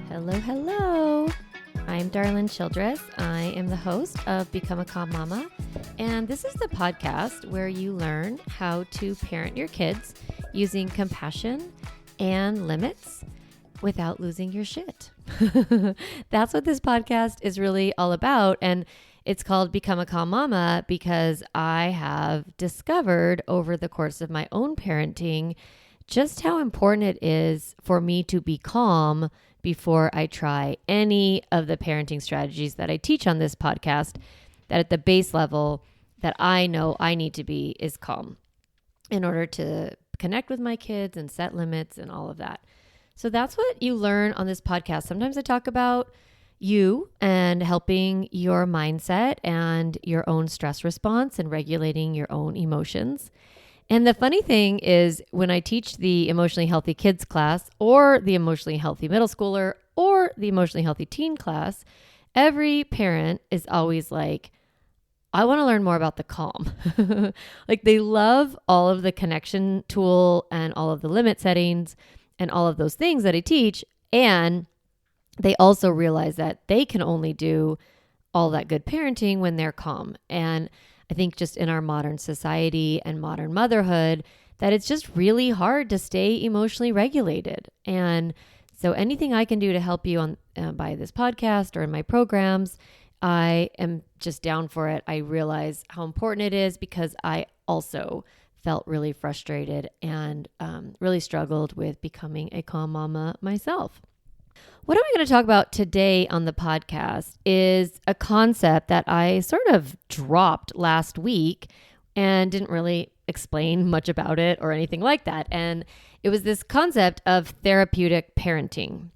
Hello, hello. I'm Darlene Childress. I am the host of Become a Calm Mama, and this is the podcast where you learn how to parent your kids using compassion and limits without losing your shit. That's what this podcast is really all about, and it's called Become a Calm Mama because I have discovered over the course of my own parenting just how important it is for me to be calm before I try any of the parenting strategies that I teach on this podcast, that at the base level that I know I need to be is calm in order to connect with my kids and set limits and all of that. So that's what you learn on this podcast. Sometimes I talk about you and helping your mindset and your own stress response and regulating your own emotions. And the funny thing is when I teach the emotionally healthy kids class or the emotionally healthy middle schooler or the emotionally healthy teen class, every parent is always like, I want to learn more about the calm. Like they love all of the connection tool and all of the limit settings and all of those things that I teach. And they also realize that they can only do all that good parenting when they're calm. And I think just in our modern society and modern motherhood, that it's just really hard to stay emotionally regulated. And so anything I can do to help you on by this podcast or in my programs, I am just down for it. I realize how important it is because I also felt really frustrated and really struggled with becoming a calm mama myself. What am I going to talk about today on the podcast is a concept that I sort of dropped last week and didn't really explain much about it or anything like that. And it was this concept of therapeutic parenting.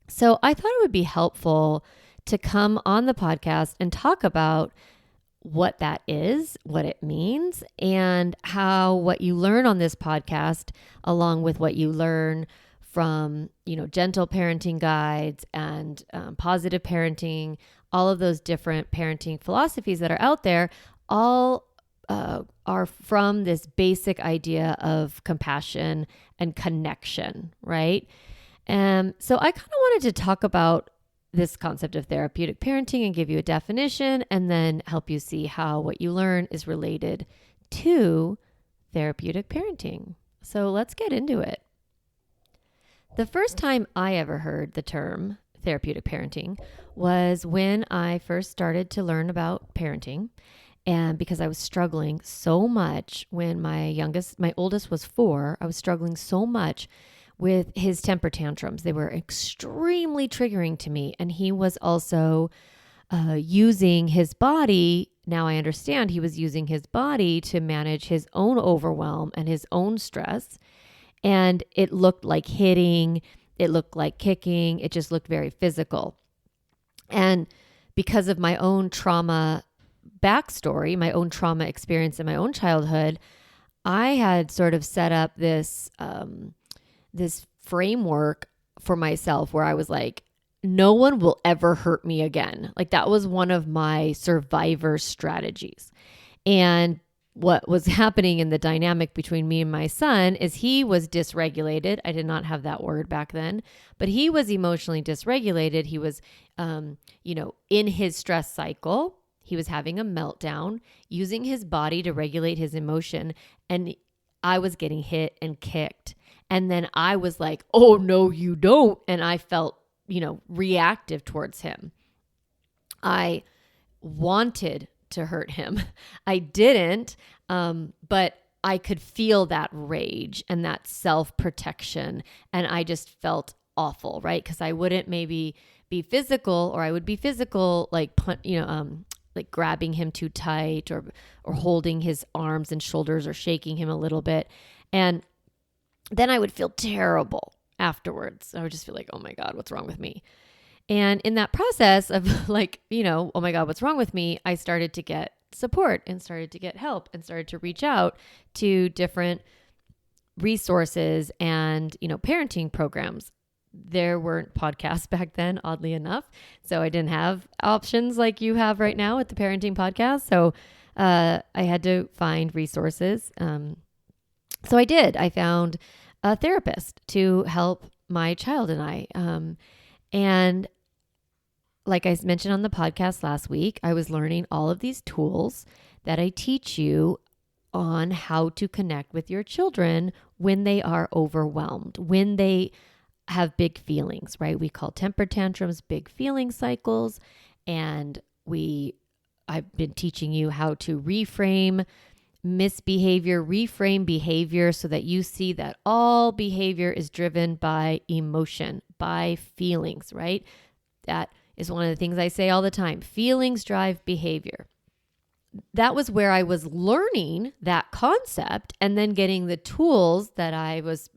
So I thought it would be helpful to come on the podcast and talk about what that is, what it means, and how what you learn on this podcast, along with what you learn from, gentle parenting guides and positive parenting, all of those different parenting philosophies that are out there, all are from this basic idea of compassion and connection, right? So I kind of wanted to talk about this concept of therapeutic parenting and give you a definition and then help you see how what you learn is related to therapeutic parenting. So let's get into it. The first time I ever heard the term therapeutic parenting was when I first started to learn about parenting. And because I was struggling so much when my oldest was 4, I was struggling so much with his temper tantrums. They were extremely triggering to me. And he was also using his body. Now I understand he was using his body to manage his own overwhelm and his own stress. And it looked like hitting, it looked like kicking, it just looked very physical. And because of my own trauma backstory, my own trauma experience in my own childhood, I had sort of set up this framework for myself where I was like, no one will ever hurt me again. Like that was one of my survivor strategies. And what was happening in the dynamic between me and my son is he was dysregulated. I did not have that word back then, but he was emotionally dysregulated. He was, in his stress cycle. He was having a meltdown, using his body to regulate his emotion. And I was getting hit and kicked. And then I was like, oh, no, you don't. And I felt, reactive towards him. I wanted to hurt him. I didn't, but I could feel that rage and that self-protection. And I just felt awful, right? Because I wouldn't maybe be physical, or I would be physical, like grabbing him too tight or holding his arms and shoulders or shaking him a little bit. And then I would feel terrible afterwards. I would just feel like, oh my God, what's wrong with me? And in that process of oh my God, what's wrong with me? I started to get support and started to get help and started to reach out to different resources and, parenting programs. There weren't podcasts back then, oddly enough. So I didn't have options like you have right now with the parenting podcast. So I had to find resources. So I did. I found a therapist to help my child and I. And like I mentioned on the podcast last week, I was learning all of these tools that I teach you on how to connect with your children when they are overwhelmed, when they have big feelings, right? We call temper tantrums big feeling cycles. And I've been teaching you how to reframe misbehavior, reframe behavior so that you see that all behavior is driven by emotion, by feelings, right? That is one of the things I say all the time. Feelings drive behavior. That was where I was learning that concept and then getting the tools that I was,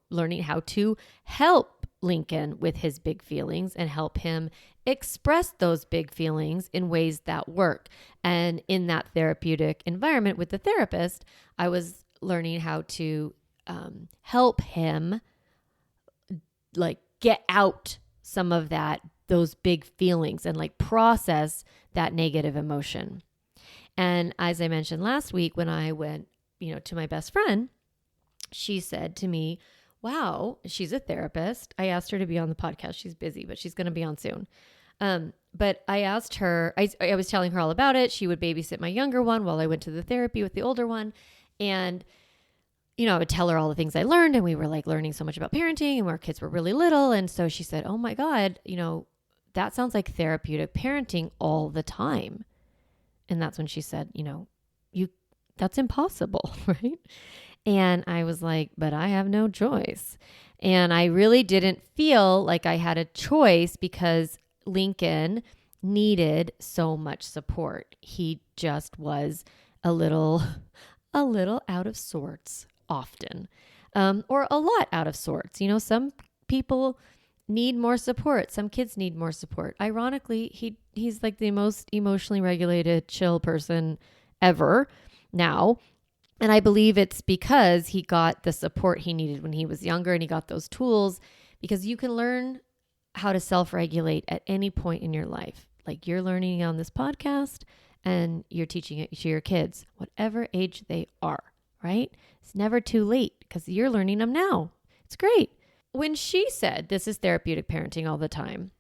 learning how to help Lincoln with his big feelings and help him express those big feelings in ways that work. And in that therapeutic environment with the therapist, I was learning how to help him get out some of those big feelings and process that negative emotion. And as I mentioned last week, when I went, to my best friend, she said to me, wow, she's a therapist. I asked her to be on the podcast. She's busy, but she's going to be on soon. But I asked her, I was telling her all about it. She would babysit my younger one while I went to the therapy with the older one. And, I would tell her all the things I learned. And we were learning so much about parenting and our kids were really little. And so she said, oh my God, that sounds like therapeutic parenting all the time. And that's when she said, that's impossible, right? And I was like, but I have no choice. And I really didn't feel like I had a choice because Lincoln needed so much support. He just was a little out of sorts often, or a lot out of sorts. Some people need more support. Some kids need more support. Ironically, he's the most emotionally regulated, chill person ever now. And I believe it's because he got the support he needed when he was younger and he got those tools, because you can learn how to self-regulate at any point in your life. Like you're learning on this podcast and you're teaching it to your kids, whatever age they are, right? It's never too late because you're learning them now. It's great. When she said this is therapeutic parenting all the time,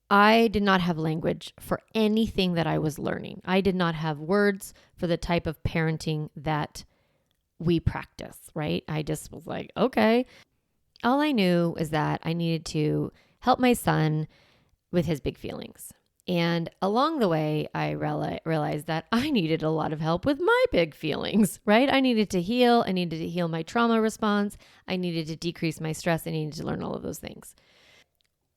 I did not have language for anything that I was learning. I did not have words for the type of parenting that we practice, right? I just was like, okay. All I knew is that I needed to help my son with his big feelings. And along the way, I realized that I needed a lot of help with my big feelings, right? I needed to heal. I needed to heal my trauma response. I needed to decrease my stress. I needed to learn all of those things.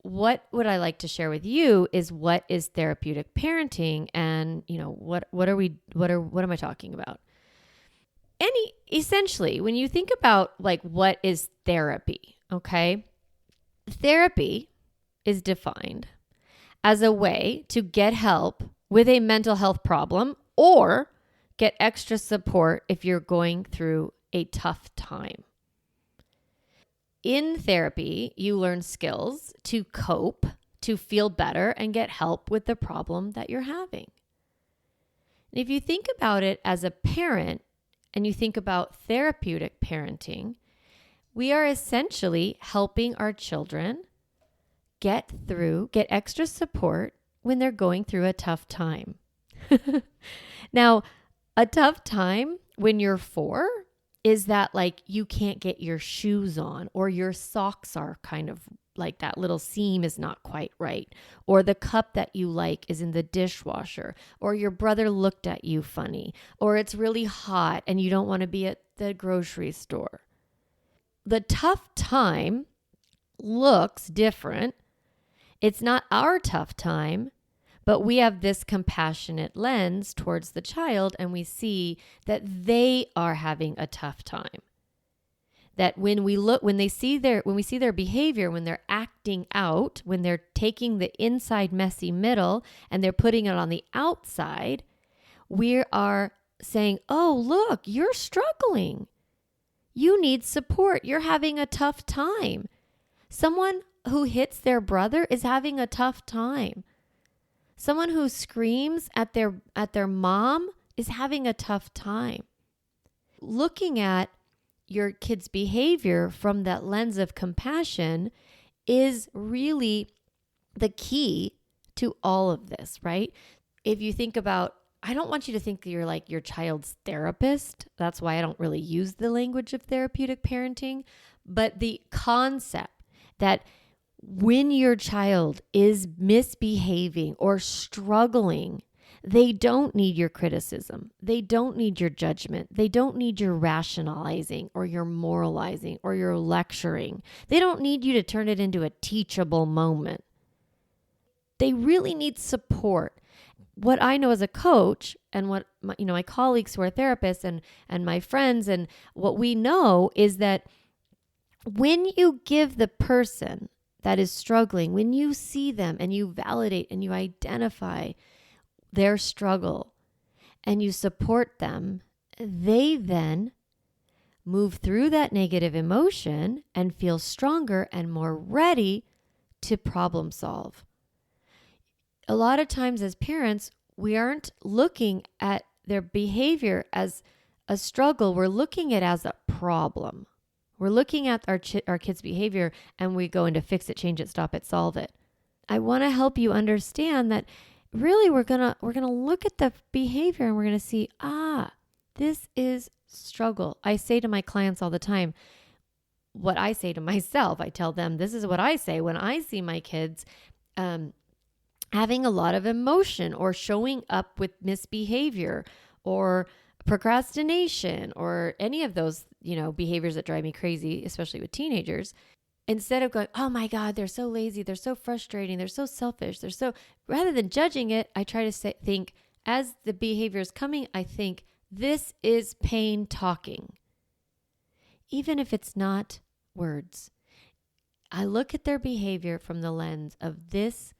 What would I like to share with you is what is therapeutic parenting, and what am I talking about? Essentially, when you think about what is therapy, okay? Therapy is defined as a way to get help with a mental health problem or get extra support if you're going through a tough time. In therapy, you learn skills to cope, to feel better, and get help with the problem that you're having. And if you think about it as a parent and you think about therapeutic parenting, we are essentially helping our children get extra support when they're going through a tough time. Now, a tough time when you're 4 is that you can't get your shoes on, or your socks are kind of that little seam is not quite right, or the cup that you like is in the dishwasher, or your brother looked at you funny, or it's really hot and you don't want to be at the grocery store. The tough time looks different. It's not our tough time, but we have this compassionate lens towards the child and we see that they are having a tough time. That when we see their behavior, when they're acting out, when they're taking the inside messy middle and they're putting it on the outside, we are saying, oh, look, you're struggling. You need support. You're having a tough time. Someone who hits their brother is having a tough time. Someone who screams at their mom is having a tough time. Looking at your kid's behavior from that lens of compassion is really the key to all of this, right? If you think about, I don't want you to think that you're like your child's therapist. That's why I don't really use the language of therapeutic parenting. But the concept that when your child is misbehaving or struggling, they don't need your criticism. They don't need your judgment. They don't need your rationalizing or your moralizing or your lecturing. They don't need you to turn it into a teachable moment. They really need support. What I know as a coach and what my colleagues who are therapists and my friends, and what we know is that when you give the person that is struggling, when you see them and you validate and you identify their struggle and you support them, they then move through that negative emotion and feel stronger and more ready to problem solve. A lot of times as parents, we aren't looking at their behavior as a struggle. We're looking at it as a problem. We're looking at our kids' behavior and we go into fix it, change it, stop it, solve it. I want to help you understand that really we're gonna look at the behavior and we're gonna see, this is struggle. I say to my clients all the time what I say to myself. I tell them this is what I say when I see my kids having a lot of emotion or showing up with misbehavior or procrastination or any of those, behaviors that drive me crazy, especially with teenagers. Instead of going, oh my God, they're so lazy, they're so frustrating, they're so selfish, rather than judging it, I try to think as the behavior is coming, I think this is pain talking. Even if it's not words, I look at their behavior from the lens of this.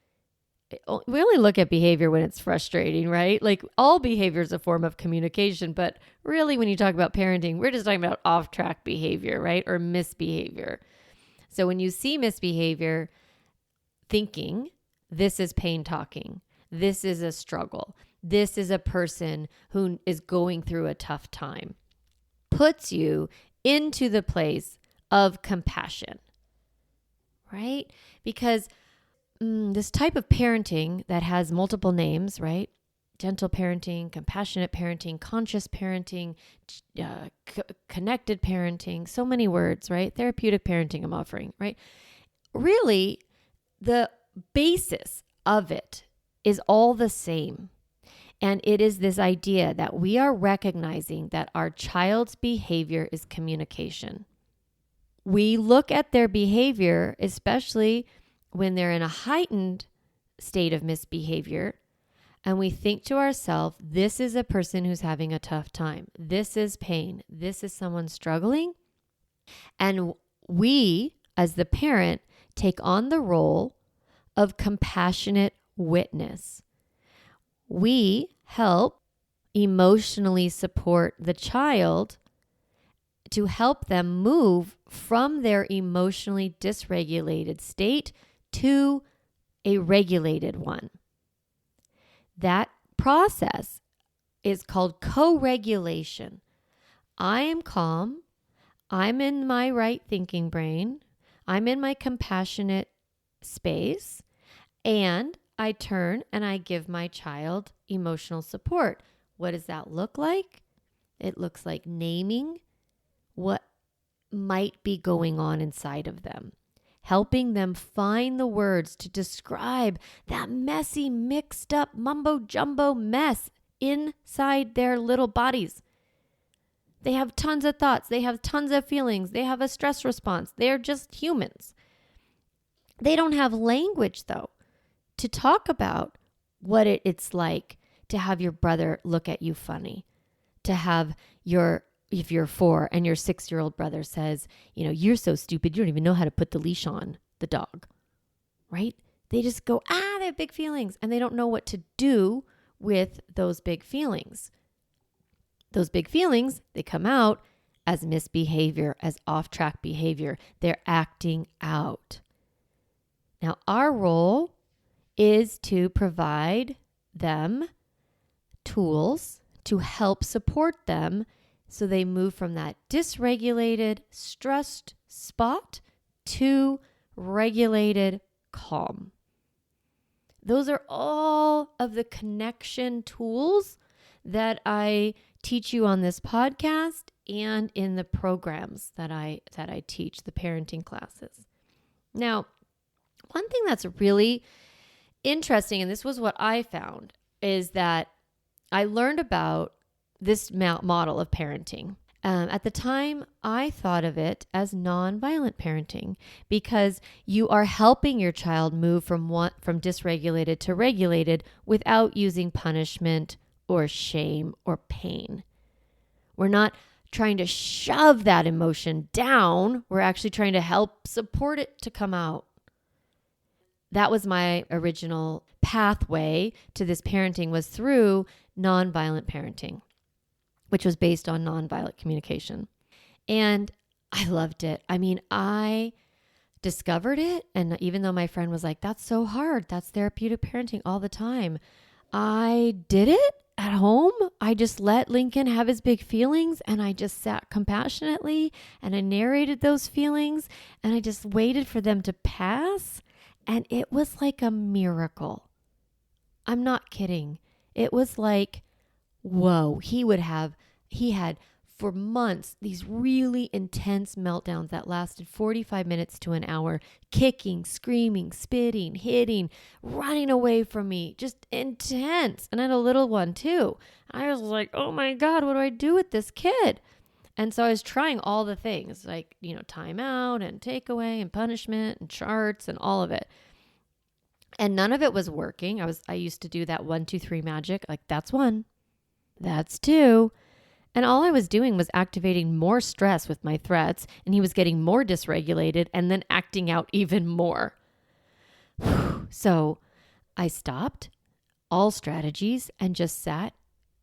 We only look at behavior when it's frustrating, right? Like all behavior is a form of communication, but really when you talk about parenting, we're just talking about off-track behavior, right? Or misbehavior. So when you see misbehavior, thinking, this is pain talking, this is a struggle, this is a person who is going through a tough time, puts you into the place of compassion, right? Because this type of parenting that has multiple names, right? Gentle parenting, compassionate parenting, conscious parenting, connected parenting, so many words, right? Therapeutic parenting I'm offering, right? Really, the basis of it is all the same. And it is this idea that we are recognizing that our child's behavior is communication. We look at their behavior, especially when they're in a heightened state of misbehavior, and we think to ourselves, this is a person who's having a tough time. This is pain. This is someone struggling. And we, as the parent, take on the role of compassionate witness. We help emotionally support the child to help them move from their emotionally dysregulated state to a regulated one. That process is called co-regulation. I am calm. I'm in my right thinking brain. I'm in my compassionate space. And I turn and I give my child emotional support. What does that look like? It looks like naming what might be going on inside of them, helping them find the words to describe that messy, mixed up mumbo jumbo mess inside their little bodies. They have tons of thoughts. They have tons of feelings. They have a stress response. They're just humans. They don't have language, though, to talk about what it's like to have your brother look at you funny, to have if you're 4 and your 6-year-old brother says, you're so stupid, you don't even know how to put the leash on the dog, right? They just go, they have big feelings, and they don't know what to do with those big feelings. Those big feelings, they come out as misbehavior, as off-track behavior. They're acting out. Now, our role is to provide them tools to help support them so they move from that dysregulated, stressed spot to regulated calm. Those are all of the connection tools that I teach you on this podcast and in the programs that I teach, the parenting classes. Now, one thing that's really interesting, and this was what I found, is that I learned about this model of parenting. At the time, I thought of it as nonviolent parenting because you are helping your child move from dysregulated to regulated without using punishment or shame or pain. We're not trying to shove that emotion down. We're actually trying to help support it to come out. That was my original pathway to this parenting, was through nonviolent parenting, which was based on nonviolent communication. And I loved it. I mean, I discovered it. And even though my friend was like, that's so hard, that's therapeutic parenting all the time, I did it at home. I just let Lincoln have his big feelings, and I just sat compassionately and I narrated those feelings, and I just waited for them to pass. And it was like a miracle. I'm not kidding. It was like, whoa, he had for months these really intense meltdowns that lasted 45 minutes to an hour, kicking, screaming, spitting, hitting, running away from me, just intense. And I had a little one too. I was like, oh my God, what do I do with this kid? And so I was trying all the things like, timeout and takeaway and punishment and charts and all of it. And none of it was working. I used to do that 1, 2, 3 magic. Like, that's 1. That's 2. And all I was doing was activating more stress with my threats, and he was getting more dysregulated and then acting out even more. So I stopped all strategies and just sat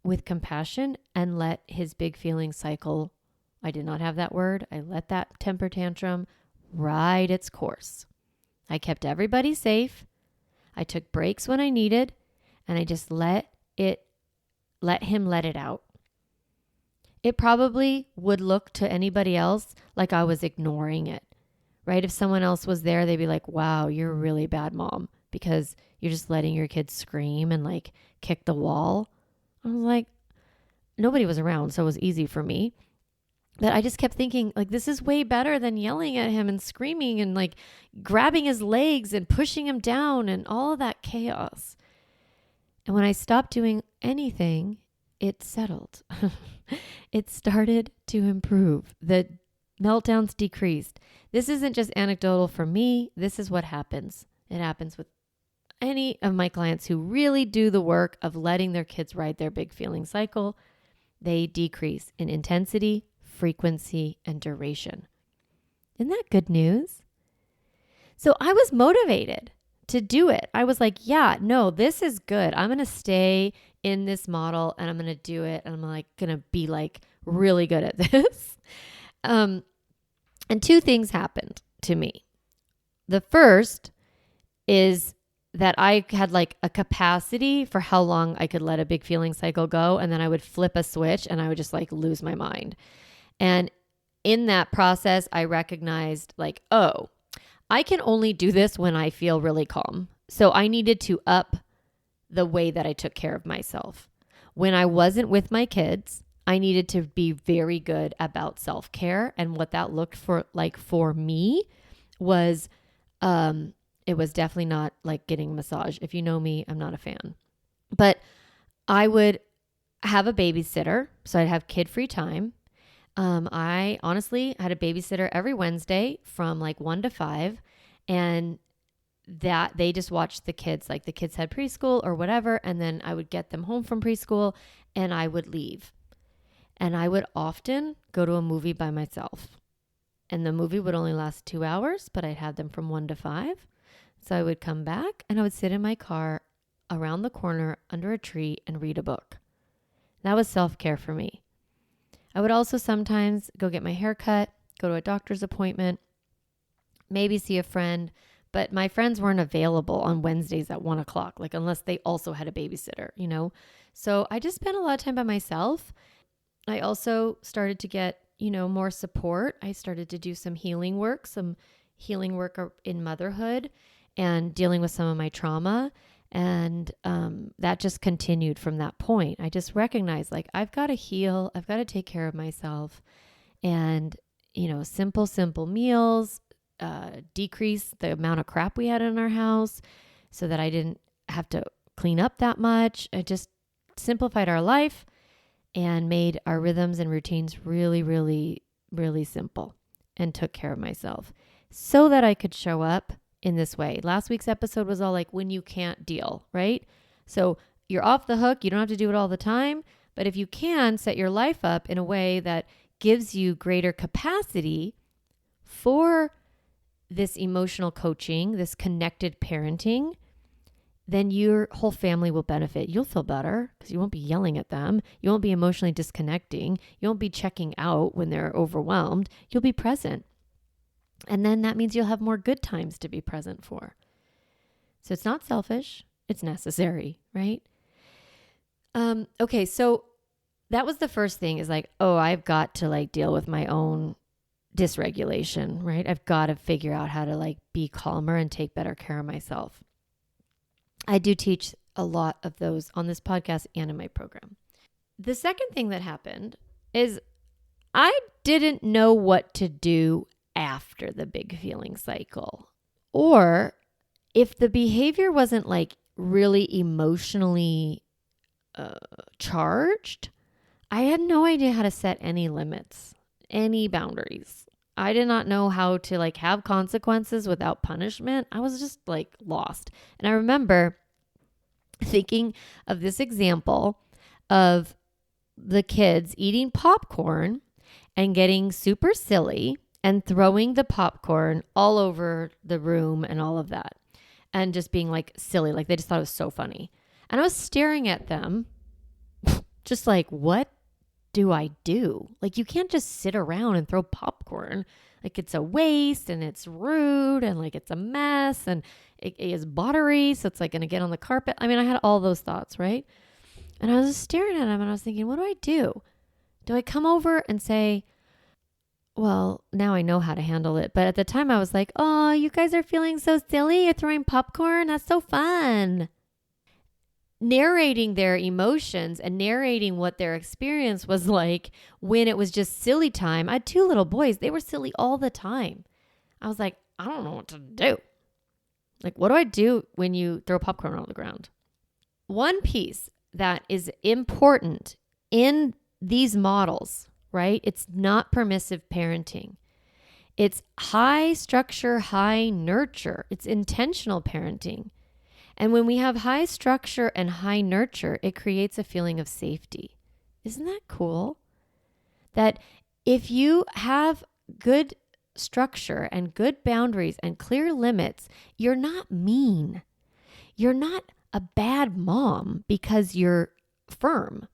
with compassion and let his big feeling cycle. I did not have that word. I let that temper tantrum ride its course. I kept everybody safe. I took breaks when I needed, and I just let him let it out. It probably would look to anybody else like I was ignoring it, right? If someone else was there, they'd be like, wow, you're a really bad mom because you're just letting your kids scream and like kick the wall. I was like, nobody was around, so it was easy for me. But I just kept thinking, like, this is way better than yelling at him and screaming and like grabbing his legs and pushing him down and all of that chaos. And when I stopped doing anything, it settled. It started to improve. The meltdowns decreased. This isn't just anecdotal for me. This is what happens. It happens with any of my clients who really do the work of letting their kids ride their big feeling cycle. They decrease in intensity, frequency, and duration. Isn't that good news? So I was motivated to do it. I was like, yeah, no, this is good. I'm going to stay in this model and I'm going to do it. And I'm like going to be like really good at this. And 2 things happened to me. The first is that I had like a capacity for how long I could let a big feeling cycle go. And then I would flip a switch and I would just like lose my mind. And in that process, I recognized like, oh, I can only do this when I feel really calm. So I needed to up the way that I took care of myself. When I wasn't with my kids, I needed to be very good about self-care. And what that looked for me was, it was definitely not like getting a massage. If you know me, I'm not a fan. But I would have a babysitter. So I'd have kid-free time. I honestly had a babysitter every Wednesday from like 1 to 5, and that they just watched the kids, like the kids had preschool or whatever. And then I would get them home from preschool and I would leave. And I would often go to a movie by myself, and the movie would only last 2 hours, but I'd have them from 1 to 5. So I would come back and I would sit in my car around the corner under a tree and read a book. That was self-care for me. I would also sometimes go get my hair cut, go to a doctor's appointment, maybe see a friend, but my friends weren't available on Wednesdays at 1 o'clock, like unless they also had a babysitter, So I just spent a lot of time by myself. I also started to get, more support. I started to do some healing work in motherhood and dealing with some of my trauma. And that just continued from that point. I just recognized like, I've got to heal. I've got to take care of myself. And, simple meals, decrease the amount of crap we had in our house so that I didn't have to clean up that much. I just simplified our life and made our rhythms and routines really, really, really simple and took care of myself so that I could show up in this way. Last week's episode was all like when you can't deal, right? So you're off the hook. You don't have to do it all the time. But if you can, set your life up in a way that gives you greater capacity for this emotional coaching, this connected parenting, then your whole family will benefit. You'll feel better because you won't be yelling at them. You won't be emotionally disconnecting. You won't be checking out when they're overwhelmed. You'll be present. And then that means you'll have more good times to be present for. So it's not selfish. It's necessary, right? Okay, so that was the first thing is like, oh, I've got to like deal with my own dysregulation, right? I've got to figure out how to like be calmer and take better care of myself. I do teach a lot of those on this podcast and in my program. The second thing that happened is I didn't know what to do after the big feeling cycle, or if the behavior wasn't like really emotionally charged, I had no idea how to set any limits, any boundaries. I did not know how to like have consequences without punishment. I was just like lost. And I remember thinking of this example of the kids eating popcorn and getting super silly and throwing the popcorn all over the room and all of that. And just being like silly, like they just thought it was so funny. And I was staring at them just like, what do I do? Like, you can't just sit around and throw popcorn. Like, it's a waste and it's rude and like it's a mess and it is buttery. So it's like going to get on the carpet. I mean, I had all those thoughts, right? And I was just staring at them and I was thinking, what do I do? Do I come over and say, well, now I know how to handle it. But at the time I was like, oh, you guys are feeling so silly. You're throwing popcorn. That's so fun. Narrating their emotions and narrating what their experience was like when it was just silly time. I had two little boys. They were silly all the time. I was like, I don't know what to do. Like, what do I do when you throw popcorn on the ground? One piece that is important in these models, right? It's not permissive parenting. It's high structure, high nurture. It's intentional parenting. And when we have high structure and high nurture, it creates a feeling of safety. Isn't that cool? That if you have good structure and good boundaries and clear limits, you're not mean. You're not a bad mom because you're firm.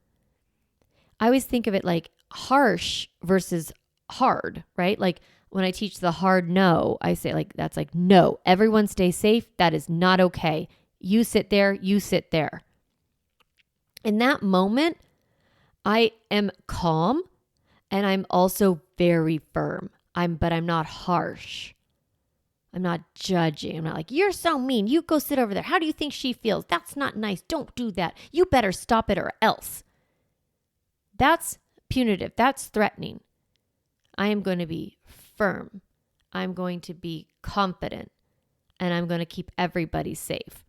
I always think of it like harsh versus hard, right? Like when I teach the hard no, I say like, that's like, no, everyone stay safe. That is not okay. You sit there, you sit there. In that moment, I am calm and I'm also very firm. But I'm not harsh. I'm not judging. I'm not like, you're so mean. You go sit over there. How do you think she feels? That's not nice. Don't do that. You better stop it or else. That's punitive. That's threatening. I am going to be firm. I'm going to be confident. And I'm going to keep everybody safe.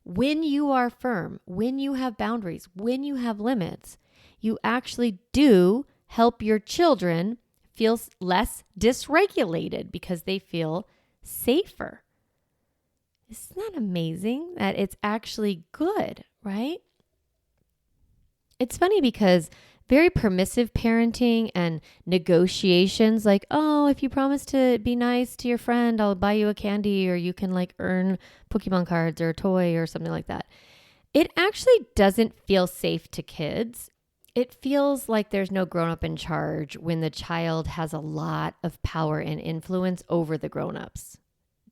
When you are firm, when you have boundaries, when you have limits, you actually do help your children feel less dysregulated because they feel safer. Isn't that amazing that it's actually good, right? It's funny because very permissive parenting and negotiations like, oh, if you promise to be nice to your friend, I'll buy you a candy, or you can like earn Pokemon cards or a toy or something like that. It actually doesn't feel safe to kids. It feels like there's no grown-up in charge when the child has a lot of power and influence over the grown-ups.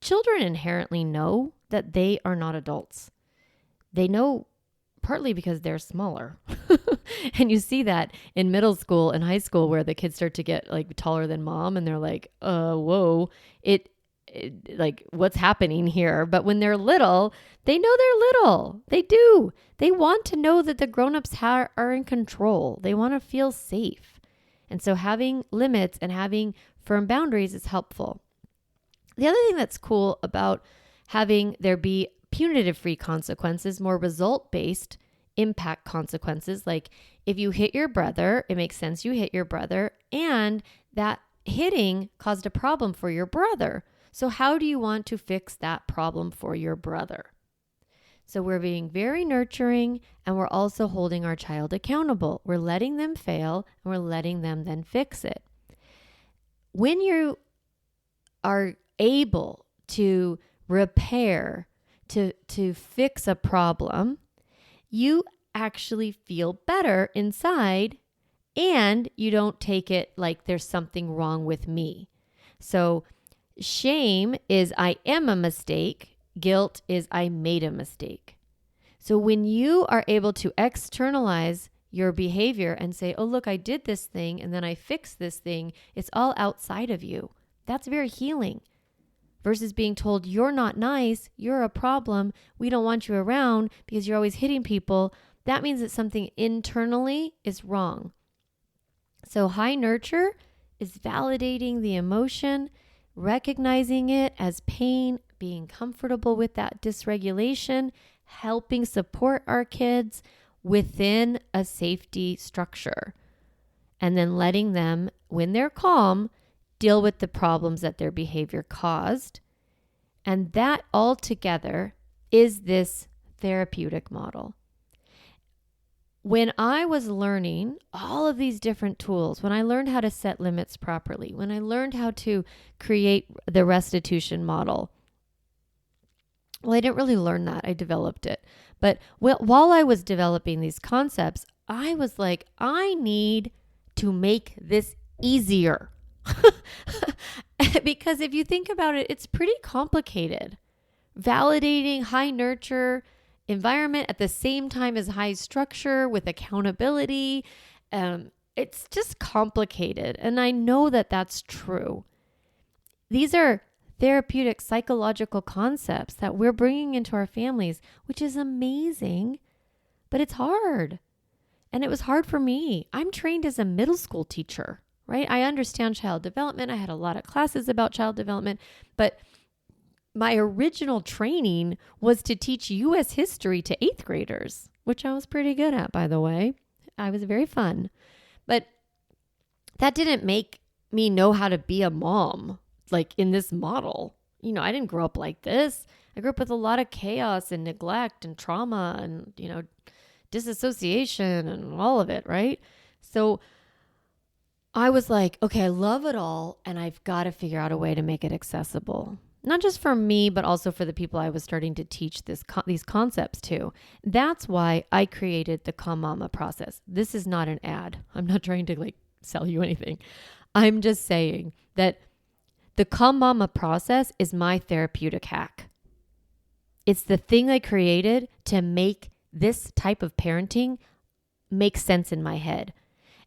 Children inherently know that they are not adults. They know partly because they're smaller. And you see that in middle school and high school where the kids start to get like taller than mom and they're like, whoa. like what's happening here. But when they're little, they know they're little. They do. They want to know that the grown-ups are in control. They want to feel safe. And so having limits and having firm boundaries is helpful. The other thing that's cool about having there be punitive-free consequences, more result-based impact consequences, like if you hit your brother, it makes sense you hit your brother, and that hitting caused a problem for your brother. So how do you want to fix that problem for your brother? So we're being very nurturing, and we're also holding our child accountable. We're letting them fail, and we're letting them then fix it. When you are able to repair, to fix a problem, you actually feel better inside, and you don't take it like there's something wrong with me. So shame is I am a mistake. Guilt is I made a mistake. So when you are able to externalize your behavior and say, oh, look, I did this thing and then I fixed this thing, it's all outside of you. That's very healing. Versus being told, you're not nice, you're a problem, we don't want you around because you're always hitting people. That means that something internally is wrong. So high nurture is validating the emotion, recognizing it as pain, being comfortable with that dysregulation, helping support our kids within a safety structure, and then letting them, when they're calm, deal with the problems that their behavior caused. And that all together is this therapeutic model. When I was learning all of these different tools, when I learned how to set limits properly, when I learned how to create the restitution model, well, I didn't really learn that. I developed it. But while I was developing these concepts, I was like, I need to make this easier. Because if you think about it, it's pretty complicated. Validating high nurture environment at the same time as high structure with accountability. It's just complicated. And I know that that's true. These are therapeutic psychological concepts that we're bringing into our families, which is amazing, but it's hard. And it was hard for me. I'm trained as a middle school teacher, right? I understand child development. I had a lot of classes about child development, but my original training was to teach U.S. history to 8th graders, which I was pretty good at, by the way. I was very fun. But that didn't make me know how to be a mom, like in this model. You know, I didn't grow up like this. I grew up with a lot of chaos and neglect and trauma and, disassociation and all of it, right? So I was like, okay, I love it all, and I've got to figure out a way to make it accessible. Not just for me, but also for the people I was starting to teach these concepts to. That's why I created the Calm Mama process. This is not an ad. I'm not trying to sell you anything. I'm just saying that the Calm Mama process is my therapeutic hack. It's the thing I created to make this type of parenting make sense in my head.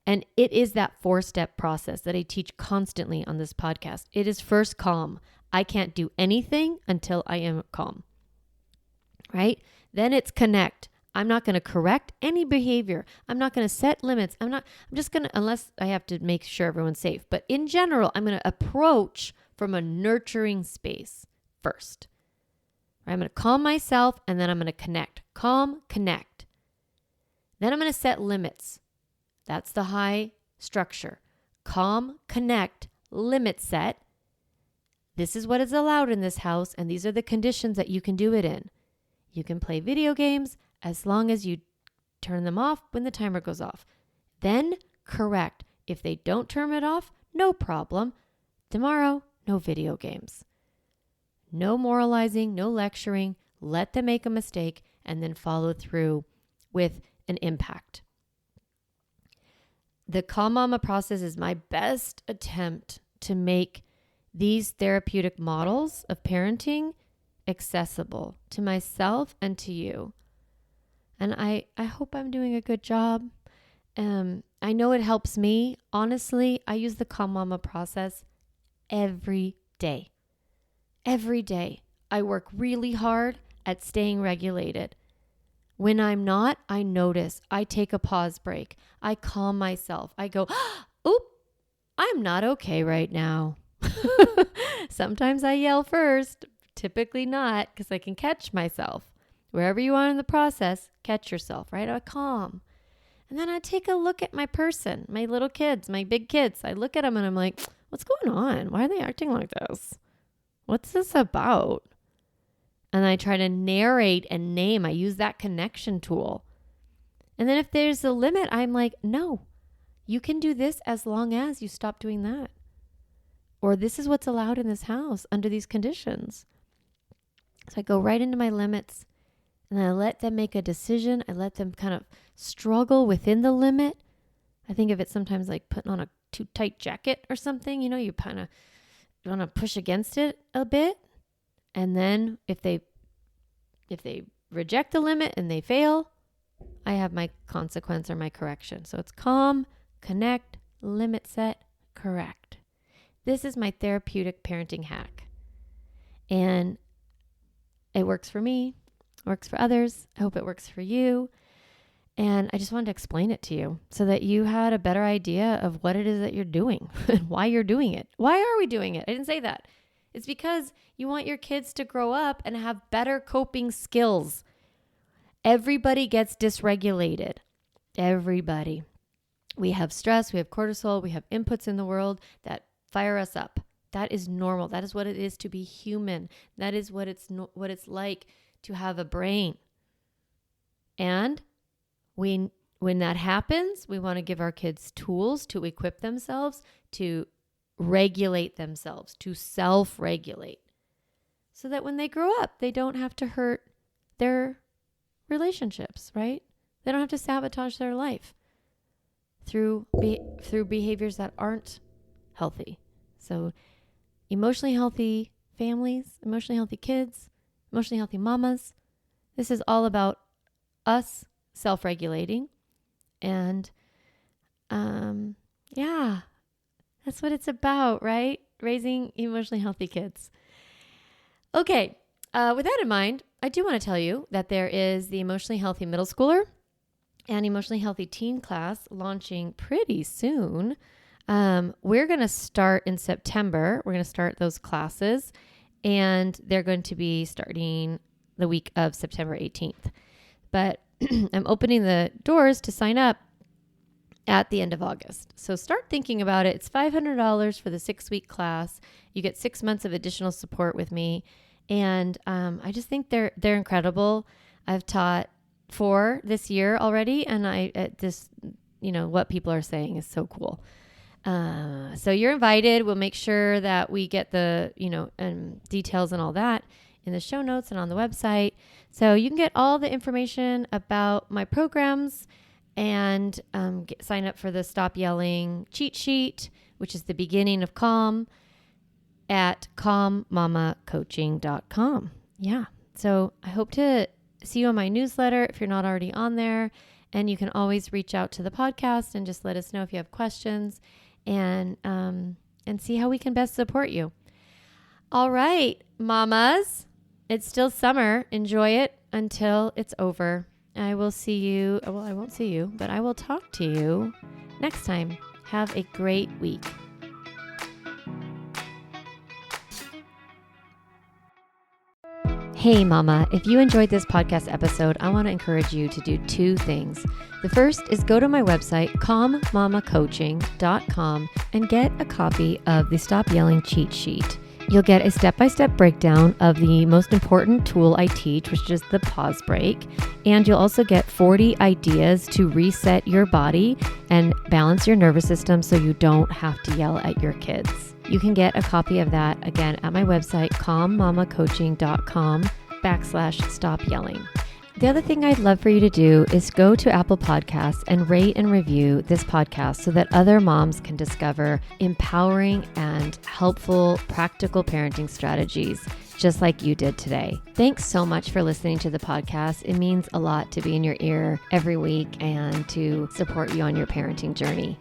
And it is that 4-step process that I teach constantly on this podcast. It is first calm. I can't do anything until I am calm, right? Then it's connect. I'm not going to correct any behavior. I'm not going to set limits. I'm just going to, unless I have to make sure everyone's safe. But in general, I'm going to approach from a nurturing space first. Right? I'm going to calm myself, and then I'm going to connect. Calm, connect. Then I'm going to set limits. That's the high structure. Calm, connect, limit set. This is what is allowed in this house, and these are the conditions that you can do it in. You can play video games as long as you turn them off when the timer goes off. Then correct. If they don't turn it off, no problem. Tomorrow, no video games. No moralizing, no lecturing. Let them make a mistake and then follow through with an impact. The Calm Mama process is my best attempt to make these therapeutic models of parenting accessible to myself and to you. And I hope I'm doing a good job. I know it helps me. Honestly, I use the Calm Mama process every day. Every day, I work really hard at staying regulated. When I'm not, I notice. I take a pause break. I calm myself. I go, oop, I'm not okay right now. Sometimes I yell first, typically not, because I can catch myself. Wherever you are in the process, catch yourself, right? I calm. And then I take a look at my person, my little kids, my big kids. I look at them and I'm like, what's going on? Why are they acting like this? What's this about? And I try to narrate and name. I use that connection tool. And then if there's a limit, I'm like, no, you can do this as long as you stop doing that. Or this is what's allowed in this house under these conditions. So I go right into my limits and I let them make a decision. I let them kind of struggle within the limit. I think of it sometimes like putting on a too tight jacket or something. You kind of want to push against it a bit. And then if they reject the limit and they fail, I have my consequence or my correction. So it's calm, connect, limit set, correct. This is my therapeutic parenting hack. And it works for me, works for others. I hope it works for you. And I just wanted to explain it to you so that you had a better idea of what it is that you're doing and why you're doing it. Why are we doing it? I didn't say that. It's because you want your kids to grow up and have better coping skills. Everybody gets dysregulated. Everybody. We have stress, we have cortisol, we have inputs in the world that fire us up. That is normal. That is what it is to be human. That is what it's like to have a brain. And when that happens, we want to give our kids tools to equip themselves to regulate themselves, to self-regulate, so that when they grow up, they don't have to hurt their relationships, right? They don't have to sabotage their life through behaviors that aren't healthy. So emotionally healthy families, emotionally healthy kids, emotionally healthy mamas. This is all about us self-regulating. And that's what it's about, right? Raising emotionally healthy kids. Okay, with that in mind, I do want to tell you that there is the emotionally healthy middle schooler and emotionally healthy teen class launching pretty soon. We're going to start in September. We're going to start those classes, and they're going to be starting the week of September 18th. But I'm opening the doors to sign up at the end of August. So start thinking about it. It's $500 for the 6-week class. You get 6 months of additional support with me. And I just think they're incredible. I've taught 4 this year already. And what people are saying is so cool. So you're invited. We'll make sure that we get the, details and all that in the show notes and on the website. So you can get all the information about my programs and sign up for the Stop Yelling cheat sheet, which is the beginning of Calm, at calmmamacoaching.com. Yeah. So I hope to see you on my newsletter if you're not already on there. And you can always reach out to the podcast and just let us know if you have questions and see how we can best support you. All right, mamas, it's still summer. Enjoy it until it's over. I will see you. Well, I won't see you, but I will talk to you next time. Have a great week. Hey, mama, if you enjoyed this podcast episode, I want to encourage you to do 2 things. The first is go to my website, calmmamacoaching.com, and get a copy of the Stop Yelling cheat sheet. You'll get a step-by-step breakdown of the most important tool I teach, which is the pause break. And you'll also get 40 ideas to reset your body and balance your nervous system so you don't have to yell at your kids. You can get a copy of that, again, at my website, calmmamacoaching.com/stop yelling. The other thing I'd love for you to do is go to Apple Podcasts and rate and review this podcast so that other moms can discover empowering and helpful, practical parenting strategies, just like you did today. Thanks so much for listening to the podcast. It means a lot to be in your ear every week and to support you on your parenting journey.